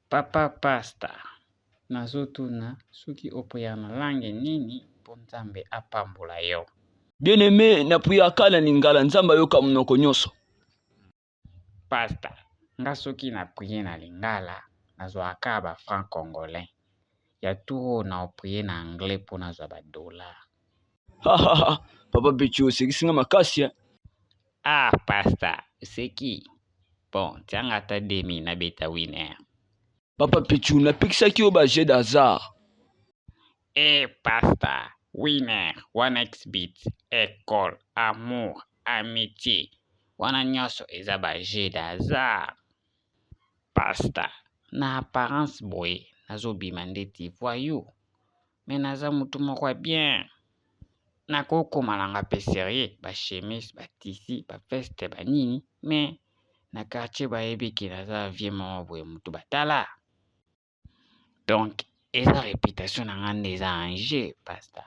Papa Pastor, nazotuna soki okoya na langue nini mpo Nzambe apambola yo. Bien-aimé, napuyaka na lingala Nzambe ayoka monoko nyonso. Pastor, nga soki napriye na lingala nazwaka ba franc congolais. Ya tu na opriye na anglais mpo nazwa ba dollar. Papa Pichu osekisinga makasi ya. Pastor, oseki. Bon, tianga ata 2000 nabeta winner. Papa Pichu napekisaki yo ba jeu d'hasard. Pastor, winner, 1xBet, école, amour, amitié. Wana nyonso eza ba jeu d'hasard. Pastor, na apparence boye nazobima ndeti voyou. Mais naza mutu moko bien. Nakokoma nanga pe sérieux, ba chemise, ba tisi, ba veste, ba nini. Mais na quartier bayebi ke naza vie moko boye mutu batala. Donc, eza réputation nanga nde eza en jeu, Pastor.